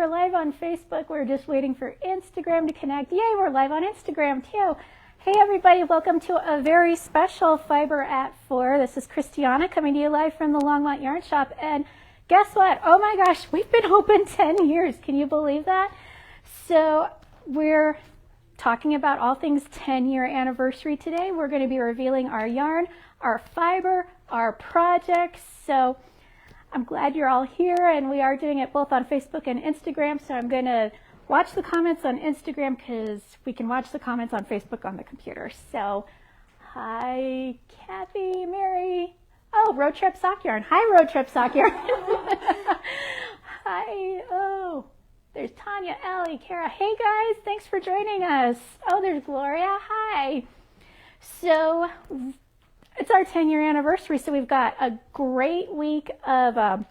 we're live on Facebook. We're just waiting for Instagram to connect. Yay, we're live on Instagram too. Hey everybody, welcome to a very special Fiber at 4. This is Christiana coming to you live from the Longmont Yarn Shop. And guess what? Oh my gosh, we've been open 10 years. Can you believe that? So we're talking about all things 10-year anniversary today. We're going to be revealing our yarn, our fiber, our projects. So I'm glad you're all here, and we are doing it both on Facebook and Instagram. So I'm going to watch the comments on Instagram because we can watch the comments on Facebook on the computer. So hi, Kathy, Mary. Oh, Road Trip Sock Yarn. Hi, Road Trip Sock Yarn. Hi. Oh, there's Tanya, Ellie, Kara. Hey, guys. Thanks for joining us. Oh, there's Gloria. Hi. So it's our 10-year anniversary, so we've got a great week of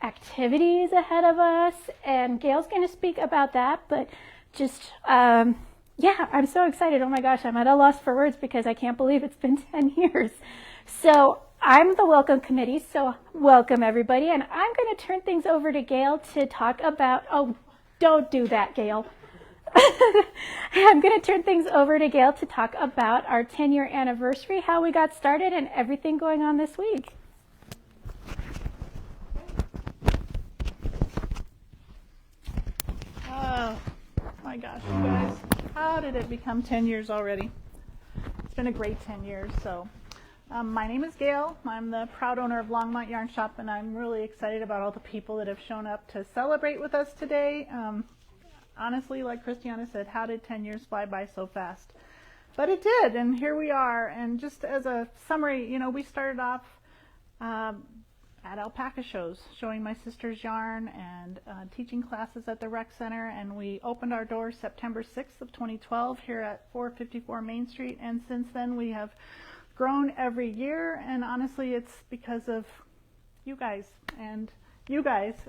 activities ahead of us, and Gail's going to speak about that, but just, yeah, I'm so excited. Oh my gosh, I'm at a loss for words because I can't believe it's been 10 years. So I'm the welcome committee, so welcome everybody, and I'm going to turn things over to Gail to talk about, oh, don't do that, Gail. I'm going to turn things over to Gail to talk about our 10-year anniversary, how we got started, and everything going on this week. Oh my gosh, you guys, how did it become 10 years already? It's been a great 10 years. So my name is Gail. I'm the proud owner of Longmont Yarn Shop, and I'm really excited about all the people that have shown up to celebrate with us today. Honestly, like Christiana said, how did 10 years fly by so fast? But it did, and here we are. And just as a summary, you know, we started off at alpaca shows, showing my sister's yarn and teaching classes at the rec center, and we opened our doors September 6th of 2012 here at 454 Main Street, and since then we have grown every year, and honestly it's because of you guys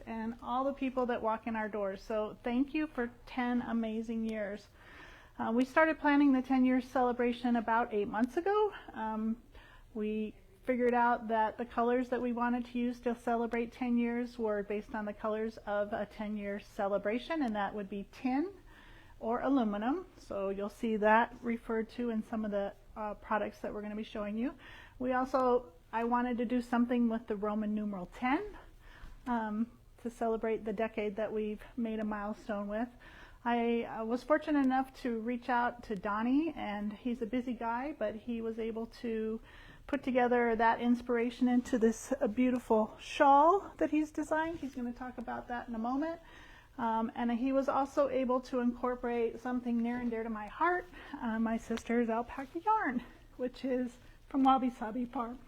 and all the people that walk in our doors. So thank you for 10 amazing years. We started planning the 10-year celebration about 8 months ago. We figured out that the colors that we wanted to use to celebrate 10 years were based on the colors of a 10-year celebration, and that would be tin or aluminum. So you'll see that referred to in some of the products that we're going to be showing you. I wanted to do something with the Roman numeral 10. To celebrate the decade that we've made a milestone with. I was fortunate enough to reach out to Donnie, and he's a busy guy, but he was able to put together that inspiration into this beautiful shawl that he's designed. He's going to talk about that in a moment. And he was also able to incorporate something near and dear to my heart, my sister's alpaca yarn, which is from Wabi Sabi Farm.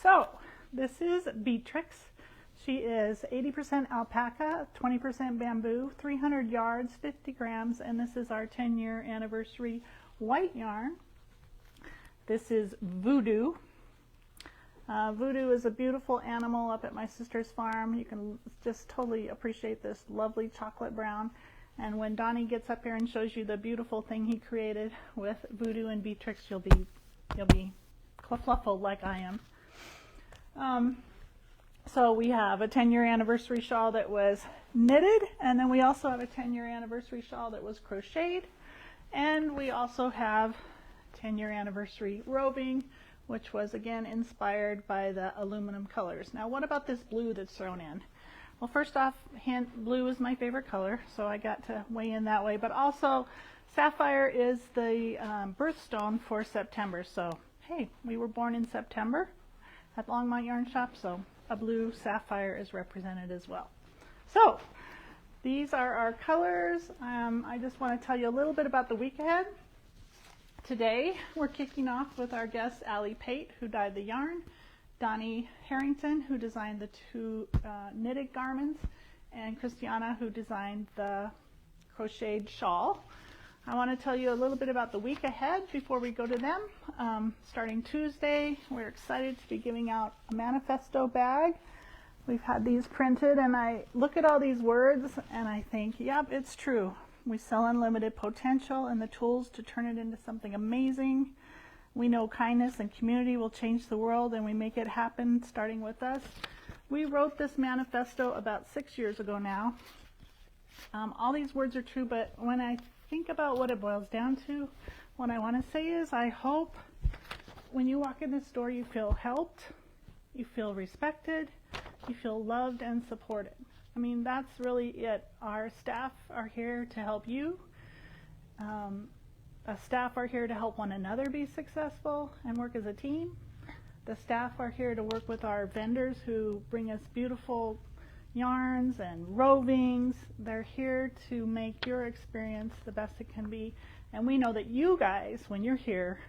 So this is Beatrix. She is 80% alpaca, 20% bamboo, 300 yards, 50 grams, and this is our 10-year anniversary white yarn. This is Voodoo. Voodoo is a beautiful animal up at my sister's farm. You can just totally appreciate this lovely chocolate brown. And when Donnie gets up here and shows you the beautiful thing he created with Voodoo and Beatrix, you'll be fluffled like I am. So we have a 10-year anniversary shawl that was knitted, and then we also have a 10-year anniversary shawl that was crocheted, and we also have 10-year anniversary roving, which was again inspired by the aluminum colors. Now what about this blue that's thrown in? Well, first off, blue is my favorite color, so I got to weigh in that way, but also sapphire is the birthstone for September. So hey, we were born in September at Longmont Yarn Shop, so a blue sapphire is represented as well. So these are our colors. I just want to tell you a little bit about the week ahead. Today we're kicking off with our guest Allie Pate, who dyed the yarn, Donnie Harrington, who designed the two knitted garments, and Christiana, who designed the crocheted shawl. I want to tell you a little bit about the week ahead before we go to them. Starting Tuesday, we're excited to be giving out a manifesto bag. We've had these printed, and I look at all these words and I think, yep, it's true. We sell unlimited potential and the tools to turn it into something amazing. We know kindness and community will change the world, and we make it happen starting with us. We wrote this manifesto about 6 years ago now, All these words are true, but when I think about what it boils down to, what I want to say is I hope when you walk in this door you feel helped, you feel respected, you feel loved and supported. I mean, that's really it. Our staff are here to help you. Staff are here to help one another be successful and work as a team. The staff are here to work with our vendors who bring us beautiful yarns and rovings. They're here to make your experience the best it can be. And we know that you guys, when you're here,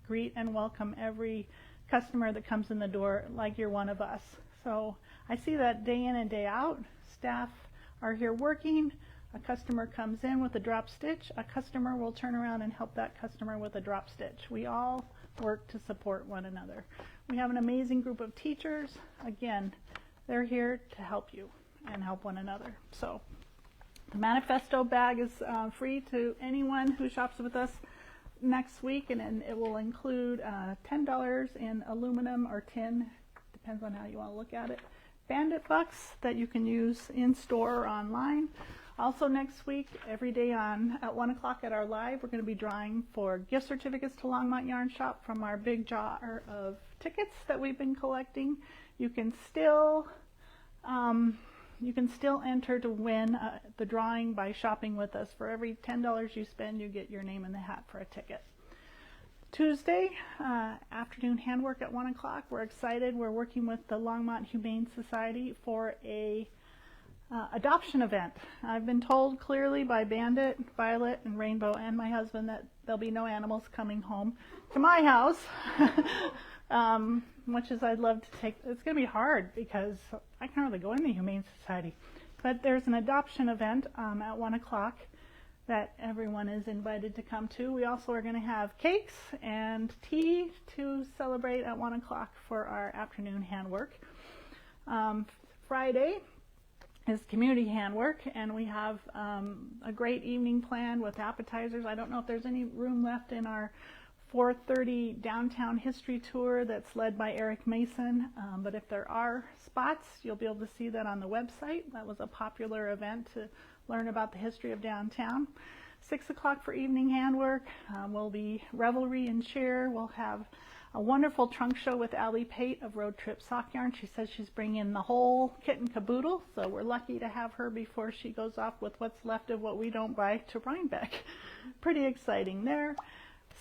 greet and welcome every customer that comes in the door like you're one of us. So I see that day in and day out. Staff are here working. A customer comes in with a drop stitch. A customer will turn around and help that customer with a drop stitch. We all work to support one another. We have an amazing group of teachers. Again, they're here to help you and help one another. So the Manifesto bag is free to anyone who shops with us next week, and it will include $10 in aluminum or tin, depends on how you want to look at it, Bandit bucks that you can use in store or online. Also next week, every day at 1 o'clock at our live, we're going to be drawing for gift certificates to Longmont Yarn Shop from our big jar of tickets that we've been collecting. You can still enter to win the drawing by shopping with us. For every $10 you spend, you get your name in the hat for a ticket. Tuesday, afternoon handwork at 1 o'clock. We're excited. We're working with the Longmont Humane Society for a adoption event. I've been told clearly by Bandit, Violet, and Rainbow and my husband that there'll be no animals coming home to my house, much as I'd love to take. It's going to be hard because I can't really go in the Humane Society. But there's an adoption event at 1 o'clock that everyone is invited to come to. We also are going to have cakes and tea to celebrate at 1 o'clock for our afternoon handwork. Friday is community handwork, and we have a great evening planned with appetizers. I don't know if there's any room left in our 4:30 downtown history tour that's led by Eric Mason, but if there are spots, you'll be able to see that on the website. That was a popular event to learn about the history of downtown. 6 o'clock for evening handwork. Will be revelry and cheer. We'll have a wonderful trunk show with Allie Pate of Road Trip Sock Yarn. She says she's bringing the whole kit and caboodle, so we're lucky to have her before she goes off with what's left of what we don't buy to Rhinebeck. Pretty exciting there.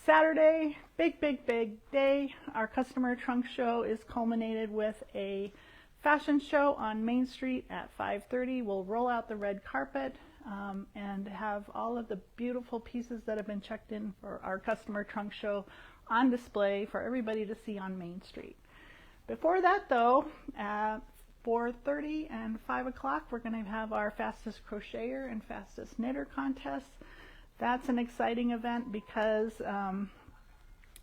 Saturday, big day. Our customer trunk show is culminated with a fashion show on Main Street at 5:30. We'll roll out the red carpet and have all of the beautiful pieces that have been checked in for our customer trunk show on display for everybody to see on Main Street. Before that, though, at 4:30 and 5 o'clock, we're going to have our fastest crocheter and fastest knitter contests. That's an exciting event because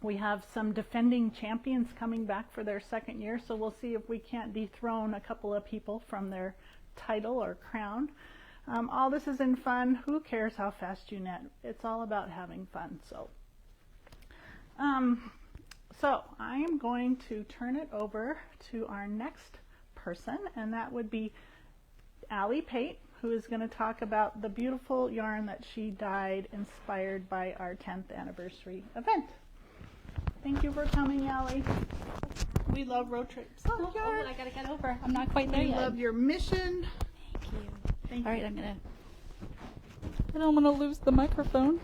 we have some defending champions coming back for their second year, so we'll see if we can't dethrone a couple of people from their title or crown. All this is in fun. Who cares how fast you knit? It's all about having fun. So I am going to turn it over to our next person, and that would be Allie Pate, who is going to talk about the beautiful yarn that she dyed inspired by our 10th anniversary event. Thank you for coming, Allie. We love Road Trip Sock Yarn. I gotta get over. I'm not quite there We yet. love your mission. Thank you. Thank All you. right, I don't want to lose the microphone.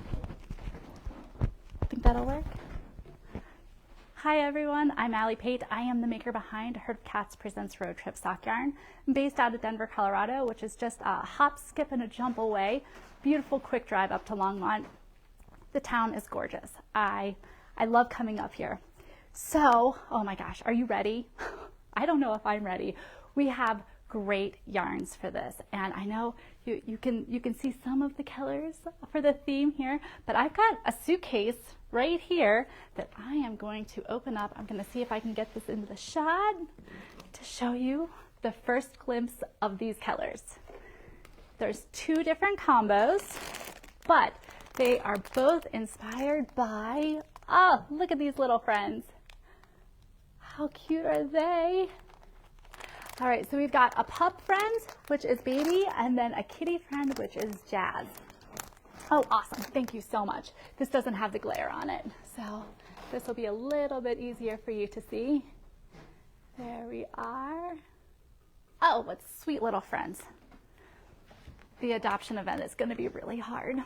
Think that'll work? Hi everyone, I'm Allie Pate. I am the maker behind Herd Cats Presents Road Trip Sock Yarn. I'm based out of Denver, Colorado, which is just a hop, skip, and a jump away. Beautiful quick drive up to Longmont. The town is gorgeous. I love coming up here. So, oh my gosh, are you ready? I don't know if I'm ready. We have great yarns for this, and I know you can see some of the colors for the theme here, but I've got a suitcase right here that I am going to open up. I'm going to see if I can get this into the shot to show you the first glimpse of these colors. There's two different combos, but they are both inspired by, oh, look at these little friends. How cute are they? All right, so we've got a pup friend, which is Baby, and then a kitty friend, which is Jazz. Oh, awesome. Thank you so much. This doesn't have the glare on it, so this will be a little bit easier for you to see. There we are. Oh, what sweet little friends. The adoption event is going to be really hard.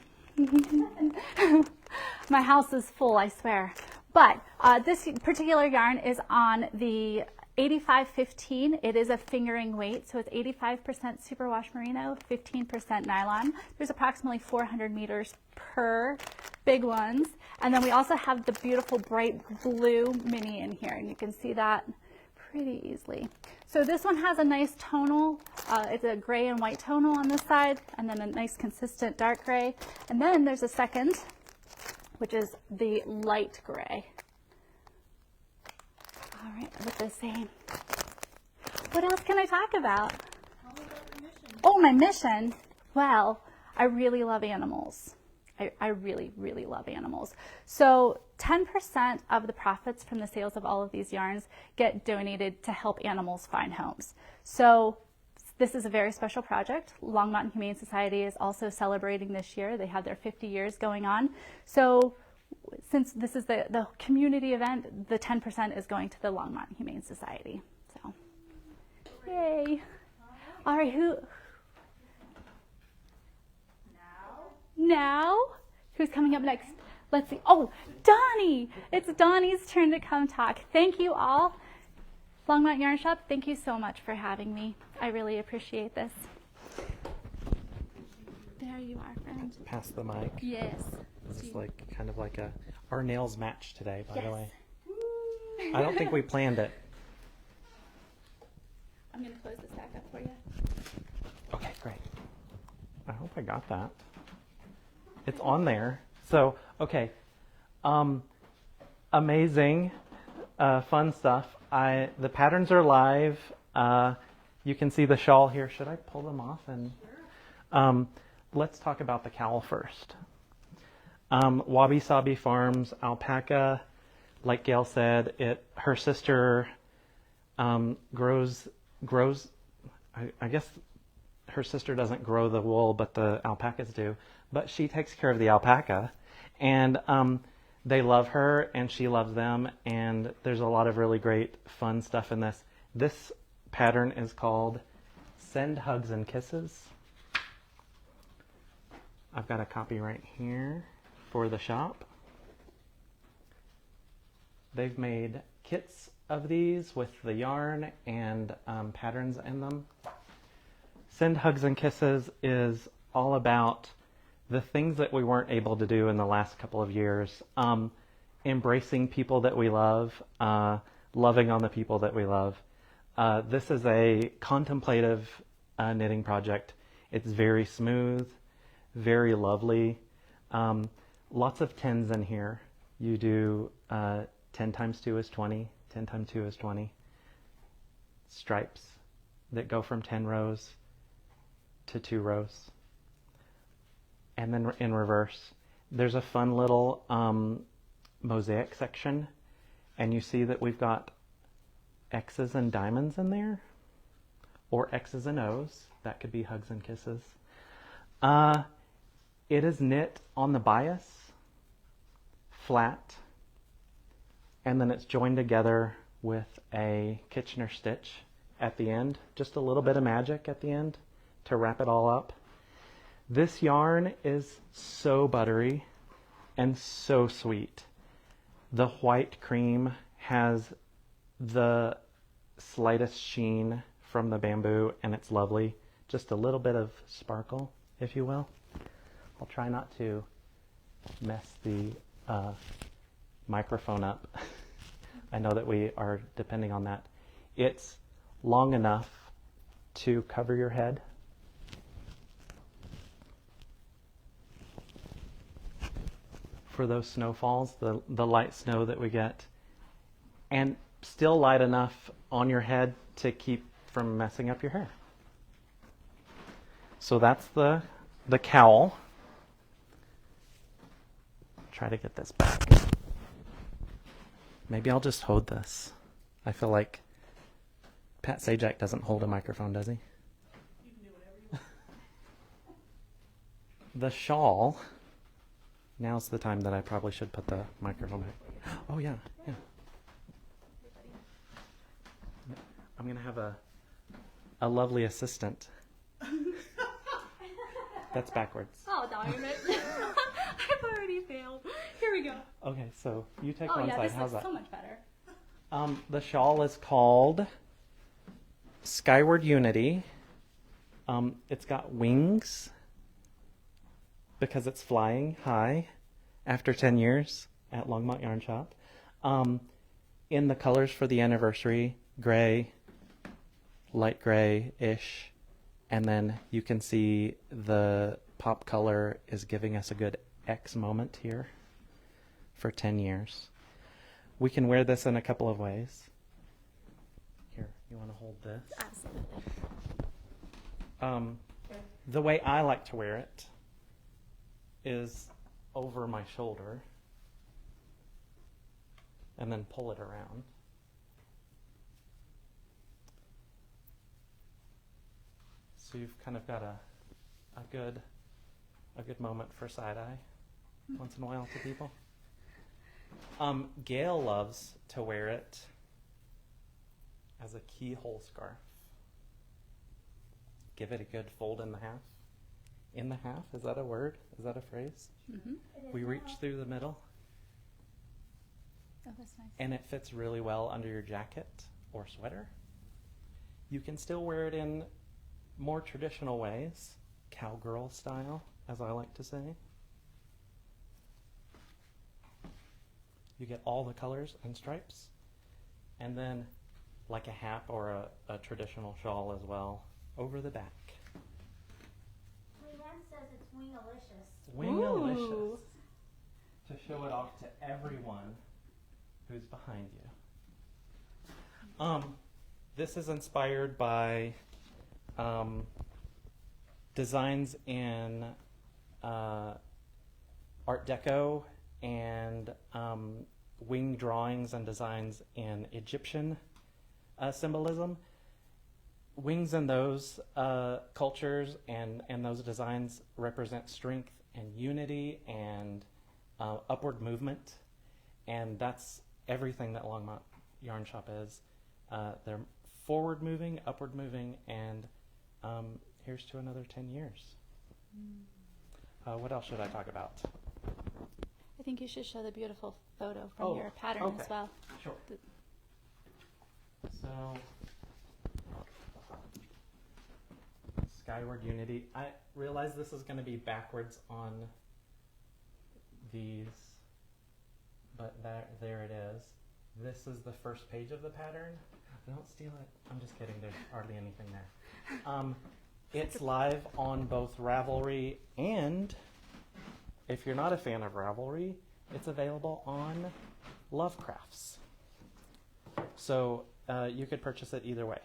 My house is full, I swear. But this particular yarn is on the 85-15. It is a fingering weight, so it's 85% superwash merino, 15% nylon. There's approximately 400 meters per big ones. And then we also have the beautiful bright blue mini in here, and you can see that pretty easily. So this one has a nice tonal. It's a gray and white tonal on this side, and then a nice consistent dark gray. And then there's a second, which is the light gray. All right, with the same. What else can I talk about? Oh, my mission. Well, I really love animals. I really, really love animals. So 10% of the profits from the sales of all of these yarns get donated to help animals find homes. So this is a very special project. Longmont Humane Society is also celebrating this year. They have their 50 years going on. So since this is the community event, the 10% is going to the Longmont Humane Society. So, yay. All right, Now, who's coming up next? Let's see. Oh, Donnie. It's Donnie's turn to come talk. Thank you all. Longmont Yarn Shop, thank you so much for having me. I really appreciate this. There you are, friend. Pass the mic. Yes. It's like kind of like our nails match today, by the Yes. way. I don't think we planned it. I'm going to close this back up for you. Okay, great. I hope I got that. It's on there. So, okay. Amazing, fun stuff. The patterns are live. You can see the shawl here. Should I pull them off? And let's talk about the cowl first. Wabi Sabi Farms alpaca, like Gail said, her sister grows. I guess her sister doesn't grow the wool, but the alpacas do. But she takes care of the alpaca, and they love her, and she loves them. And there's a lot of really great, fun stuff in this. This pattern is called Send Hugs and Kisses. I've got a copy right here for the shop. They've made kits of these with the yarn and patterns in them. Send Hugs and Kisses is all about the things that we weren't able to do in the last couple of years. Embracing people that we love, loving on the people that we love. This is a contemplative knitting project. It's very smooth, very lovely. Lots of 10s in here. You do 10 times 2 is 20, 10 times 2 is 20. Stripes that go from 10 rows to 2 rows. And then in reverse, there's a fun little mosaic section, and you see that we've got X's and diamonds in there, or X's and O's. That could be hugs and kisses. It is knit on the bias, flat, and then it's joined together with a Kitchener stitch at the end. Just a little bit of magic at the end to wrap it all up. This yarn is so buttery and so sweet. The white cream has the slightest sheen from the bamboo, and it's lovely. Just a little bit of sparkle, if you will. I'll try not to mess the microphone up. I know that we are depending on that. It's long enough to cover your head. For those snowfalls, the light snow that we get, and still light enough on your head to keep from messing up your hair. So that's the cowl. Try to get this back. Maybe I'll just hold this. I feel like Pat Sajak doesn't hold a microphone, does he? The shawl. Now's the time that I probably should put the microphone back. Oh, yeah, yeah. I'm going to have a lovely assistant. That's backwards. Oh, darn it. I've already failed. Here we go. Okay, so you take Oh, one yeah, side. this How's looks that? so much better. The shawl is called Skyward Unity. It's got wings because it's flying high after 10 years at Longmont Yarn Shop. In the colors for the anniversary, gray, light gray-ish, and then you can see the pop color is giving us a good X moment here for 10 years. We can wear this in a couple of ways. Here, you want to hold this? Absolutely. The way I like to wear it is over my shoulder and then pull it around. So you've kind of got a good moment for side-eye once in a while to people. Gail loves to wear it as a keyhole scarf. Give it a good fold in the half. In the half, is that a word? Is that a phrase? Mm-hmm. We reach through the middle, Oh, that's nice. and it fits really well under your jacket or sweater. You can still wear it in more traditional ways, cowgirl style, as I like to say. You get all the colors and stripes, and then like a hat or a traditional shawl as well over the back. Leanne says it's wingalicious. Wingalicious. Ooh. To show it off to everyone who's behind you. This is inspired by designs in Art Deco and wing drawings and designs in Egyptian symbolism. Wings in those cultures and those designs represent strength and unity and upward movement, and that's everything that Longmont Yarn Shop is. They're forward moving, upward moving, and here's to another 10 years. What else should I talk about? I think you should show the beautiful photo from your pattern as well. Sure. So, Skyward Unity. I realize this is going to be backwards on these, but there it is. This is the first page of the pattern. Don't steal it. I'm just kidding. There's hardly anything there. It's live on both Ravelry and, if you're not a fan of Ravelry, it's available on Lovecrafts. So you could purchase it either way.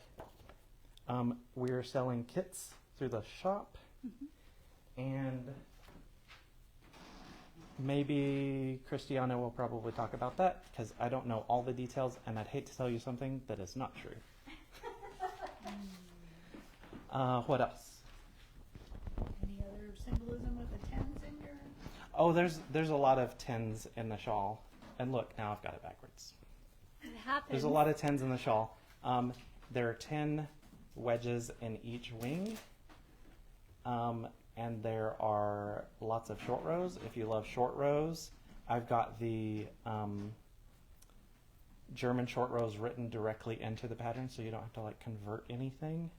We're selling kits through the shop, and maybe Christiana will probably talk about that because I don't know all the details, and I'd hate to tell you something that is not true. What else? Any other symbolism with the tens in your? Oh, there's a lot of tens in the shawl, and look, now I've got it backwards. It happens. There's a lot of tens in the shawl. There are 10 wedges in each wing, and there are lots of short rows. If you love short rows, I've got the German short rows written directly into the pattern, so you don't have to like convert anything.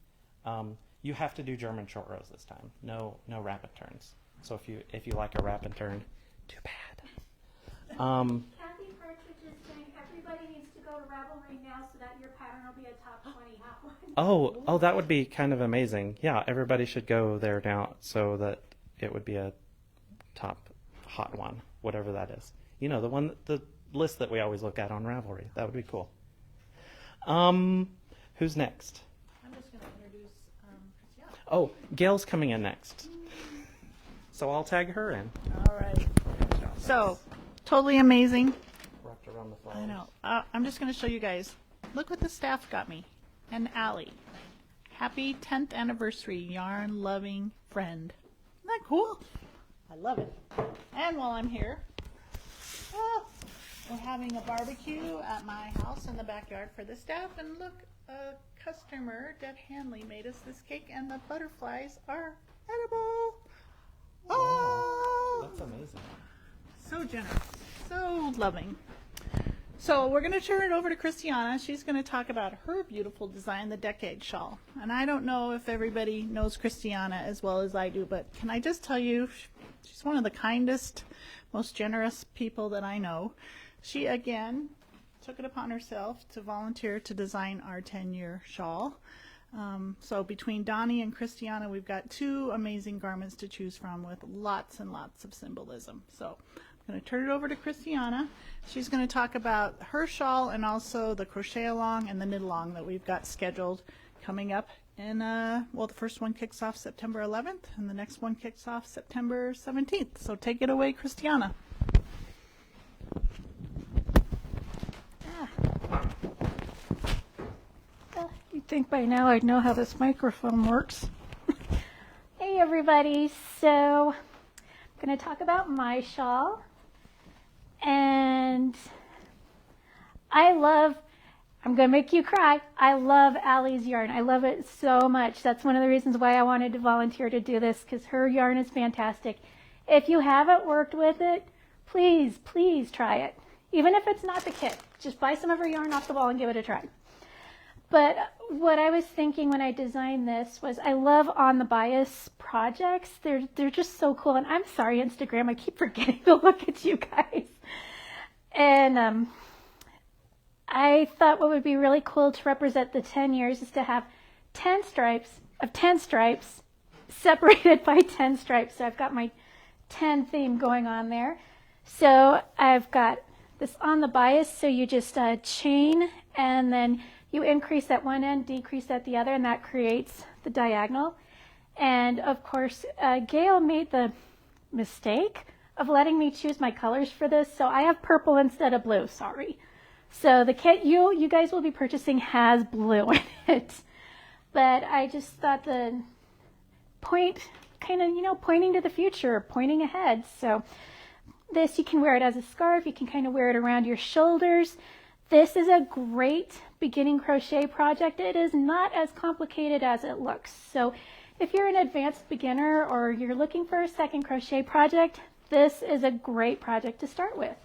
You have to do German short rows this time. No rapid turns. So if you like a rapid turn, too bad. Kathy Partridge is saying everybody needs to go to Ravelry now so that your pattern will be a top 20 hot one. Oh, that would be kind of amazing. Yeah, everybody should go there now so that it would be a top hot one, whatever that is. You know, the list that we always look at on Ravelry. That would be cool. Who's next? I'm just going to introduce Christiana. Oh, Gail's coming in next. So I'll tag her in. All right. So, totally amazing. Wrapped around the flowers. I know. I'm just going to show you guys. Look what the staff got me. and Allie. Happy 10th anniversary, yarn-loving friend. Isn't that cool? I love it. And while I'm here, we're having a barbecue at my house in the backyard for the staff. And look, a customer, Deb Hanley, made us this cake, and the butterflies are edible. Oh, That's amazing. so generous, so loving. So we're going to turn it over to Christiana. She's going to talk about her beautiful design, the Decade Shawl. And I don't know if everybody knows Christiana as well as I do, but can I just tell you, she's one of the kindest, most generous people that I know. She, again, took it upon herself to volunteer to design our 10-year shawl. So between Donnie and Christiana, we've got two amazing garments to choose from with lots and lots of symbolism. So I'm going to turn it over to Christiana. She's going to talk about her shawl and also the crochet along and the knit along that we've got scheduled coming up. And well, the first one kicks off September 11th and the next one kicks off September 17th. So take it away, Christiana. You'd think by now I'd know how this microphone works. Hey everybody, so I'm going to talk about my shawl. And I'm going to make you cry. I love Allie's yarn. I love it so much. That's one of the reasons why I wanted to volunteer to do this, because her yarn is fantastic. If you haven't worked with it, please, please try it. Even if it's not the kit, just buy some of her yarn off the wall and give it a try. But what I was thinking when I designed this was I love On the Bias projects. They're just so cool. And I'm sorry, Instagram, I keep forgetting to look at you guys. And I thought what would be really cool to represent the 10 years is to have 10 stripes of 10 stripes separated by 10 stripes. So I've got my 10 theme going on there. So I've got this On the Bias. So you just chain and then you increase at one end, decrease at the other, and that creates the diagonal. And of course, Gail made the mistake of letting me choose my colors for this, so I have purple instead of blue, sorry. So the kit you guys will be purchasing has blue in it. But I just thought the point, kind of, pointing to the future, pointing ahead. So this, you can wear it as a scarf, you can kind of wear it around your shoulders. This is a great beginning crochet project. It is not as complicated as it looks. So if you're an advanced beginner or you're looking for a second crochet project, this is a great project to start with.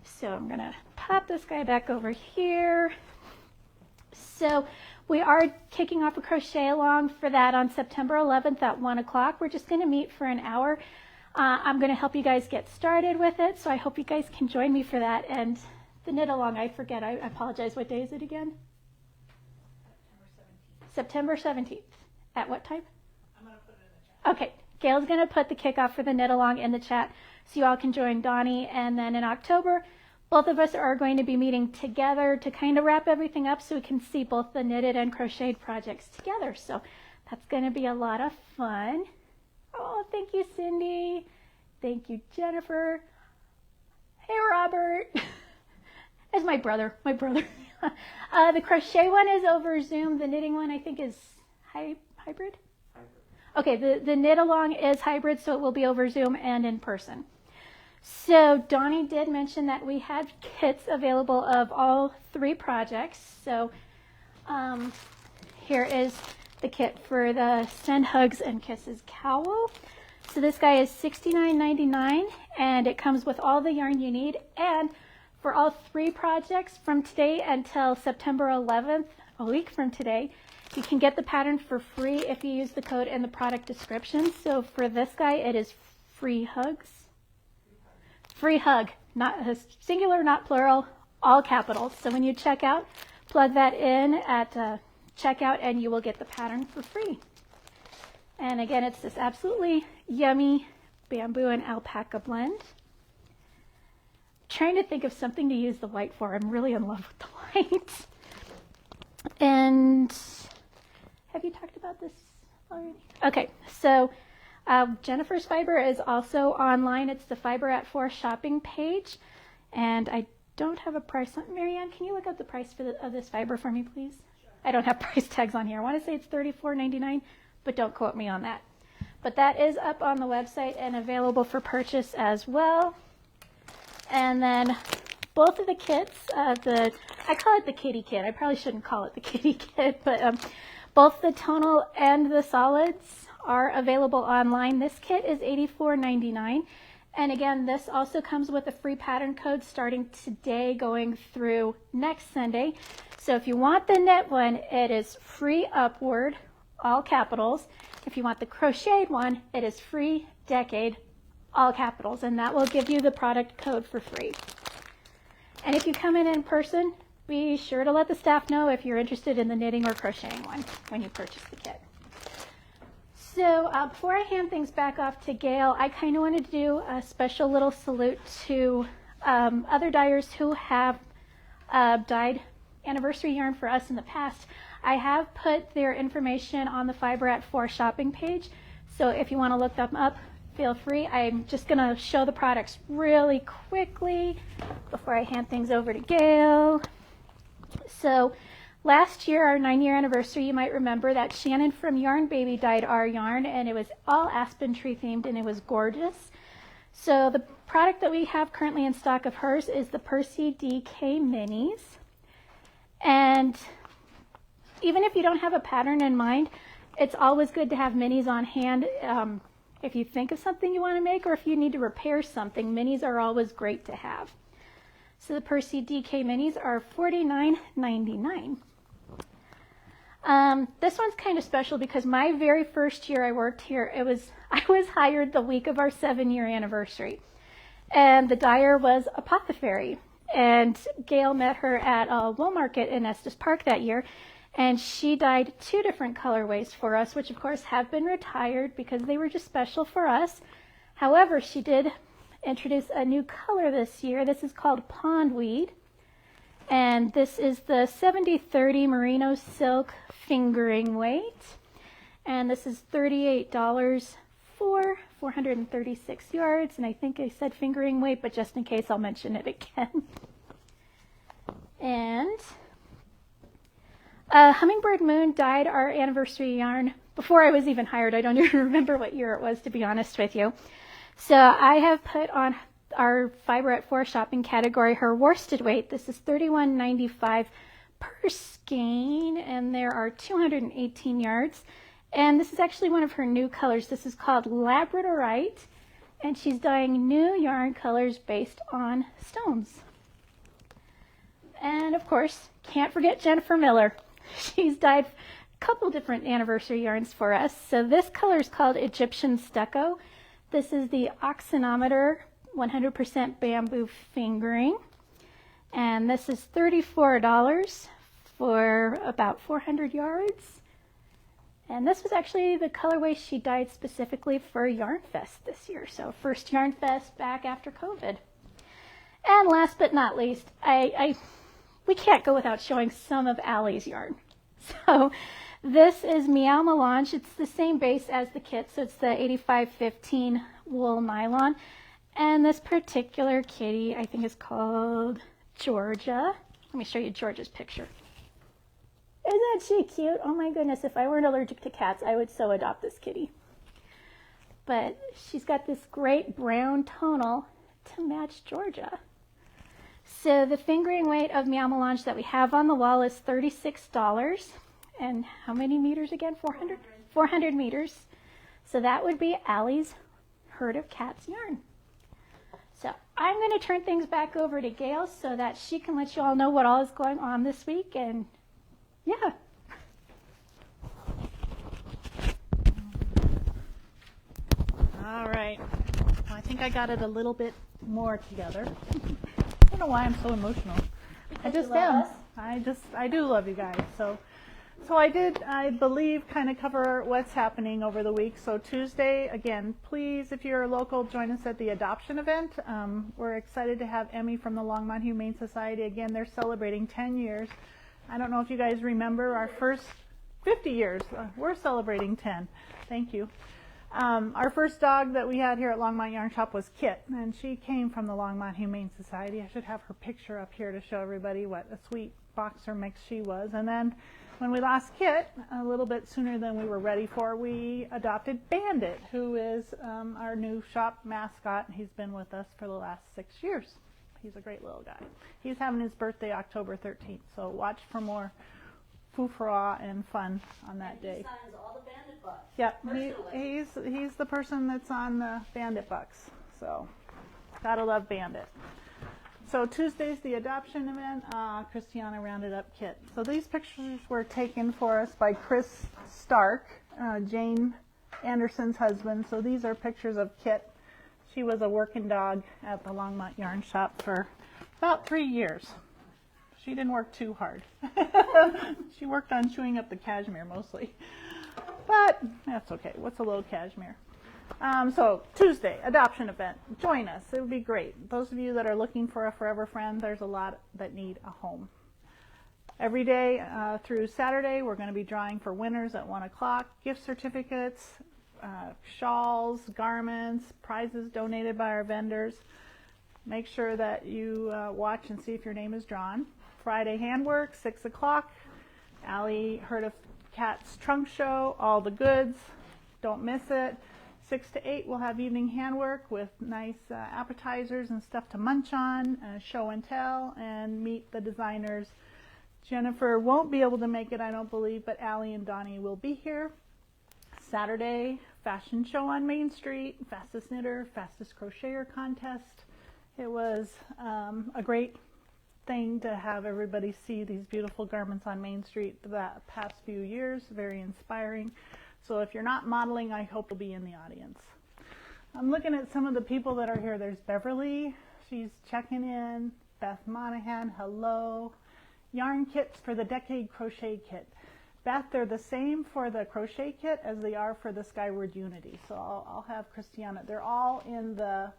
So I'm going to pop this guy back over here. So we are kicking off a crochet along for that on September 11th at 1 o'clock. We're just going to meet for an hour. I'm going to help you guys get started with it, so I hope you guys can join me for that. And the knit along, I forget, I apologize. What day is it again? September 17th. At what time? I'm going to put it in the chat. Okay, Gail's going to put the kickoff for the knit along in the chat so you all can join Donnie. And then in October, both of us are going to be meeting together to kind of wrap everything up so we can see both the knitted and crocheted projects together. So that's going to be a lot of fun. Oh, thank you, Cindy. Thank you, Jennifer. Hey, Robert. That's my brother. The crochet one is over Zoom. The knitting one, I think, is hybrid? Okay, the knit along is hybrid, so it will be over Zoom and in person. So Donnie did mention that we had kits available of all 3 projects. So here is the kit for the Send Hugs and Kisses cowl. So this guy is $69.99 and it comes with all the yarn you need. And for all 3 projects from today until September 11th, a week from today, you can get the pattern for free if you use the code in the product description. So for this guy, it is free hugs. Free hug, not singular, not plural, all capitals. So when you check out, plug that in at checkout and you will get the pattern for free. And again, it's this absolutely yummy bamboo and alpaca blend. Trying to think of something to use the white for. I'm really in love with the white. And have you talked about this already? Okay, so Jennifer's Fiber is also online. It's the Fiber at 4 shopping page. And I don't have a price. Marianne, can you look up the price for of this fiber for me, please? Sure. I don't have price tags on here. I want to say it's $34.99, but don't quote me on that. But that is up on the website and available for purchase as well. And then both of the kits, I call it the kitty kit. I probably shouldn't call it the kitty kit, but both the tonal and the solids are available online. This kit is $84.99. And again, this also comes with a free pattern code starting today going through next Sunday. So if you want the knit one, it is free upward, all capitals. If you want the crocheted one, it is free decade, all capitals, and that will give you the product code for free. And if you come in person, be sure to let the staff know if you're interested in the knitting or crocheting one when you purchase the kit. So before I hand things back off to Gail, I kind of wanted to do a special little salute to other dyers who have dyed anniversary yarn for us in the past. I have put their information on the Fiber at 4 shopping page, so if you want to look them up, feel free. I'm just going to show the products really quickly before I hand things over to Gail. So last year, our 9-year anniversary, you might remember that Shannon from Yarn Baby dyed our yarn, and it was all aspen tree themed, and it was gorgeous. So the product that we have currently in stock of hers is the Percy DK Minis. And even if you don't have a pattern in mind, it's always good to have minis on hand. If you think of something you want to make, or if you need to repair something, minis are always great to have. So the Percy DK Minis are $49.99. This one's kind of special because my very first year I worked here, I was hired the week of our 7-year anniversary. And the dyer was Apothecary. And Gail met her at a wool market in Estes Park that year. And she dyed 2 different colorways for us, which of course have been retired because they were just special for us. However, she did introduce a new color this year. This is called Pondweed. And this is the 70/30 merino silk fingering weight. And this is $38 for 436 yards. And I think I said fingering weight, but just in case I'll mention it again. And Hummingbird Moon dyed our anniversary yarn before I was even hired. I don't even remember what year it was, to be honest with you. So I have put on our Fiber at 4 shopping category her worsted weight. This is $31.95 per skein, and there are 218 yards. And this is actually one of her new colors. This is called Labradorite, and she's dyeing new yarn colors based on stones. And of course, can't forget Jennifer Miller. She's dyed a couple different anniversary yarns for us. So this color is called Egyptian Stucco. This is the Oxynometer 100% bamboo fingering. And this is $34 for about 400 yards. And this was actually the colorway she dyed specifically for Yarn Fest this year. So first Yarn Fest back after COVID. And last but not least, we can't go without showing some of Allie's yarn. So this is Meow Melange. It's the same base as the kit, so it's the 8515 wool nylon. And this particular kitty, I think, is called Georgia. Let me show you Georgia's picture. Isn't she cute? Oh my goodness, if I weren't allergic to cats, I would so adopt this kitty. But she's got this great brown tonal to match Georgia. So the fingering weight of Meow Melange that we have on the wall is $36. And how many meters again? 400? 400 meters. So that would be Allie's Herd of Cats yarn. So I'm going to turn things back over to Gail so that she can let you all know what all is going on this week. And yeah. All right. Well, I think I got it a little bit more together. I don't know why I'm so emotional. I just am. I do love you guys. So I did, I believe, kind of cover what's happening over the week. So Tuesday, again, please, if you're local, join us at the adoption event. We're excited to have Emmy from the Longmont Humane Society. Again, they're celebrating 10 years. I don't know if you guys remember our first 50 years. We're celebrating 10. Thank you. Our first dog that we had here at Longmont Yarn Shop was Kit, and she came from the Longmont Humane Society. I should have her picture up here to show everybody what a sweet boxer mix she was. And then when we lost Kit a little bit sooner than we were ready for, we adopted Bandit, who is our new shop mascot. He's been with us for the last 6 years. He's a great little guy. He's having his birthday October 13th, so watch for more foo-fra and fun on that day. He signs all the Bandit bucks. Yep, he's the person that's on the Bandit bucks, so gotta love Bandit. So Tuesday's the adoption event. Christiana rounded up Kit. So these pictures were taken for us by Chris Stark, Jane Anderson's husband. So these are pictures of Kit. She was a working dog at the Longmont Yarn Shop for about 3 years. She didn't work too hard. She worked on chewing up the cashmere mostly. But that's okay. What's a little cashmere? So Tuesday, adoption event. Join us. It would be great. Those of you that are looking for a forever friend, there's a lot that need a home. Every day through Saturday, we're going to be drawing for winners at 1 o'clock. Gift certificates, shawls, garments, prizes donated by our vendors. Make sure that you watch and see if your name is drawn. Friday handwork, 6 o'clock. Allie Heard of Cat's trunk show, all the goods. Don't miss it. 6 to 8, we'll have evening handwork with nice appetizers and stuff to munch on, show and tell, and meet the designers. Jennifer won't be able to make it, I don't believe, but Allie and Donnie will be here. Saturday, fashion show on Main Street, fastest knitter, fastest crocheter contest. It was a great thing to have everybody see these beautiful garments on Main Street the past few years. Very inspiring. So if you're not modeling, I hope you'll be in the audience. I'm looking at some of the people that are here. There's Beverly. She's checking in. Beth Monahan, hello. Yarn kits for the Decade Crochet Kit. Beth, they're the same for the crochet kit as they are for the Skyward Unity. So I'll have Christiana. They're all in the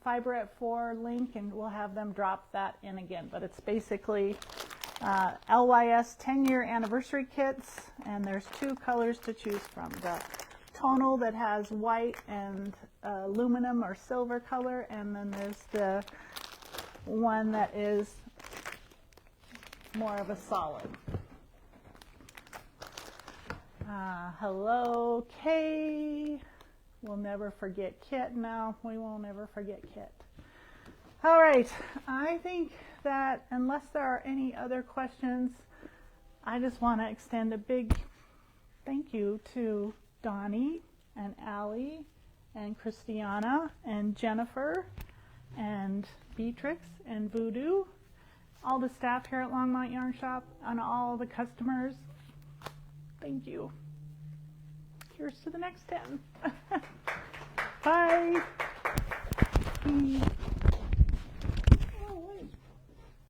Fiber at 4 link, and we'll have them drop that in again. But it's basically LYS 10-year anniversary kits, and there's 2 colors to choose from. The tonal that has white and aluminum or silver color, and then there's the one that is more of a solid. Hello, Kay. We'll never forget Kit. No, we won't ever forget Kit. All right, I think that unless there are any other questions, I just want to extend a big thank you to Donnie and Allie and Christiana and Jennifer and Beatrix and Voodoo, all the staff here at Longmont Yarn Shop, and all the customers. Thank you. Here's to the next 10. Bye.